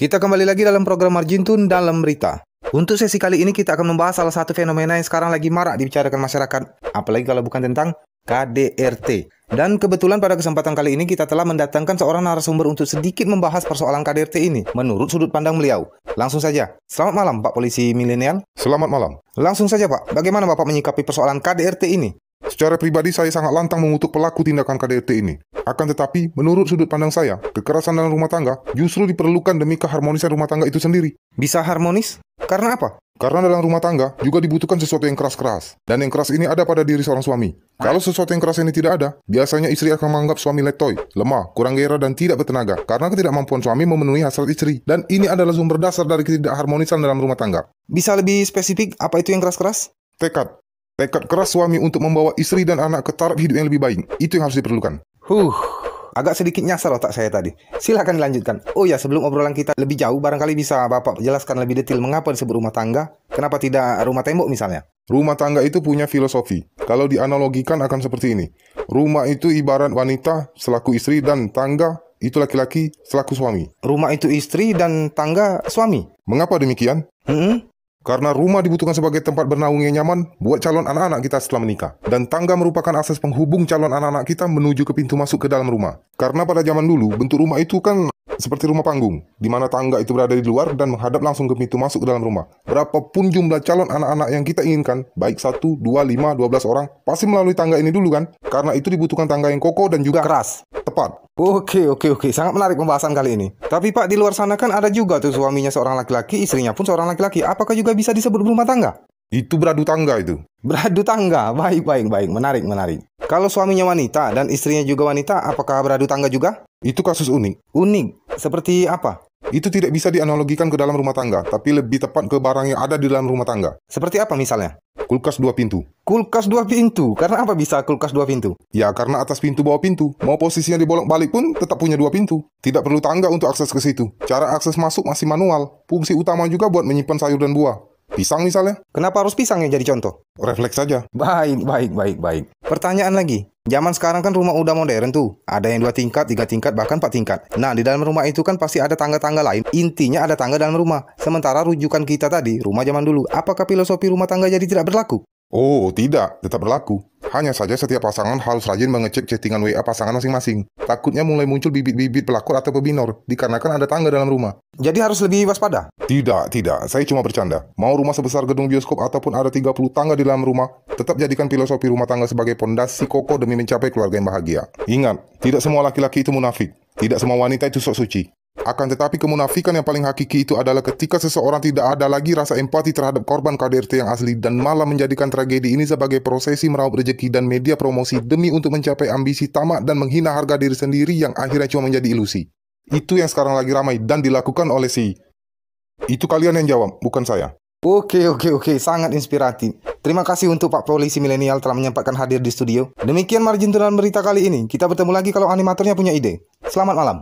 Kita kembali lagi dalam program Marjintun dalam berita. Untuk sesi kali ini kita akan membahas salah satu fenomena yang sekarang lagi marak dibicarakan masyarakat, apalagi kalau bukan tentang KDRT. Dan kebetulan pada kesempatan kali ini kita telah mendatangkan seorang narasumber untuk sedikit membahas persoalan KDRT ini menurut sudut pandang beliau. Langsung saja. Selamat malam Pak Polisi Milenial. Selamat malam. Langsung saja Pak, bagaimana Bapak menyikapi persoalan KDRT ini? Secara pribadi saya sangat lantang mengutuk pelaku tindakan KDRT ini. Akan tetapi, menurut sudut pandang saya, kekerasan dalam rumah tangga justru diperlukan demi keharmonisan rumah tangga itu sendiri. Bisa harmonis? Karena apa? Karena dalam rumah tangga juga dibutuhkan sesuatu yang keras-keras. Dan yang keras ini ada pada diri seorang suami. Kalau sesuatu yang keras ini tidak ada, biasanya istri akan menganggap suami letoy, lemah, kurang gairah dan tidak bertenaga. Karena ketidakmampuan suami memenuhi hasrat istri. Dan ini adalah sumber dasar dari ketidakharmonisan dalam rumah tangga. Bisa lebih spesifik apa itu yang keras-keras? Tekad. Tekad keras suami untuk membawa istri dan anak ke taraf hidup yang lebih baik. Itu yang harus diperlukan. Agak sedikit nyasar otak saya tadi. Silakan dilanjutkan. Oh ya, sebelum obrolan kita lebih jauh, barangkali bisa Bapak jelaskan lebih detail mengapa disebut rumah tangga? Kenapa tidak rumah tembok misalnya? Rumah tangga itu punya filosofi. Kalau dianalogikan akan seperti ini. Rumah itu ibarat wanita selaku istri dan tangga itu laki-laki selaku suami. Rumah itu istri dan tangga suami. Mengapa demikian? Karena rumah dibutuhkan sebagai tempat bernaung yang nyaman buat calon anak-anak kita setelah menikah. Dan tangga merupakan akses penghubung calon anak-anak kita menuju ke pintu masuk ke dalam rumah. Karena pada zaman dulu, bentuk rumah itu kan seperti rumah panggung, di mana tangga itu berada di luar dan menghadap langsung ke pintu masuk ke dalam rumah. Berapapun jumlah calon anak-anak yang kita inginkan, baik 1, 2, 5, 12 orang, pasti melalui tangga ini dulu kan? Karena itu dibutuhkan tangga yang kokoh dan juga keras. Tepat. Oke. Sangat menarik pembahasan kali ini. Tapi Pak, di luar sana kan ada juga tuh suaminya seorang laki-laki, istrinya pun seorang laki-laki. Apakah juga bisa disebut rumah tangga? Itu beradu tangga itu. Beradu tangga. Baik. Menarik. Kalau suaminya wanita dan istrinya juga wanita, apakah beradu tangga juga? Itu kasus unik. Unik? Seperti apa? Itu tidak bisa dianalogikan ke dalam rumah tangga, tapi lebih tepat ke barang yang ada di dalam rumah tangga. Seperti apa misalnya? Kulkas 2 pintu. Kulkas 2 pintu? Karena apa bisa kulkas 2 pintu? Ya, karena atas pintu bawah pintu. Mau posisinya dibolak-balik pun tetap punya 2 pintu. Tidak perlu tangga untuk akses ke situ. Cara akses masuk masih manual. Fungsi utama juga buat menyimpan sayur dan buah. Pisang misalnya. Kenapa harus pisang yang jadi contoh? Refleks saja. Baik. Pertanyaan lagi. Zaman sekarang kan rumah udah modern tuh. Ada yang 2 tingkat, 3 tingkat, bahkan 4 tingkat. Nah, di dalam rumah itu kan pasti ada tangga-tangga lain. Intinya ada tangga dalam rumah. Sementara rujukan kita tadi, rumah zaman dulu. Apakah filosofi rumah tangga jadi tidak berlaku? Oh, tidak. Tetap berlaku. Hanya saja setiap pasangan harus rajin mengecek chattingan WA pasangan masing-masing. Takutnya mulai muncul bibit-bibit pelakor atau pebinor, dikarenakan ada tangga dalam rumah. Jadi harus lebih waspada? Tidak. Saya cuma bercanda. Mau rumah sebesar gedung bioskop ataupun ada 30 tangga di dalam rumah, tetap jadikan filosofi rumah tangga sebagai pondasi kokoh demi mencapai keluarga yang bahagia. Ingat, tidak semua laki-laki itu munafik. Tidak semua wanita itu sok suci. Akan tetapi kemunafikan yang paling hakiki itu adalah ketika seseorang tidak ada lagi rasa empati terhadap korban KDRT yang asli dan malah menjadikan tragedi ini sebagai prosesi meraup rezeki dan media promosi demi untuk mencapai ambisi tamak dan menghina harga diri sendiri yang akhirnya cuma menjadi ilusi. Itu yang sekarang lagi ramai dan dilakukan oleh Itu kalian yang jawab, bukan saya. Oke, sangat inspiratif. Terima kasih untuk Pak Polisi Milenial telah menyempatkan hadir di studio. Demikian Marjintun dalam berita kali ini. Kita bertemu lagi kalau animatornya punya ide. Selamat malam.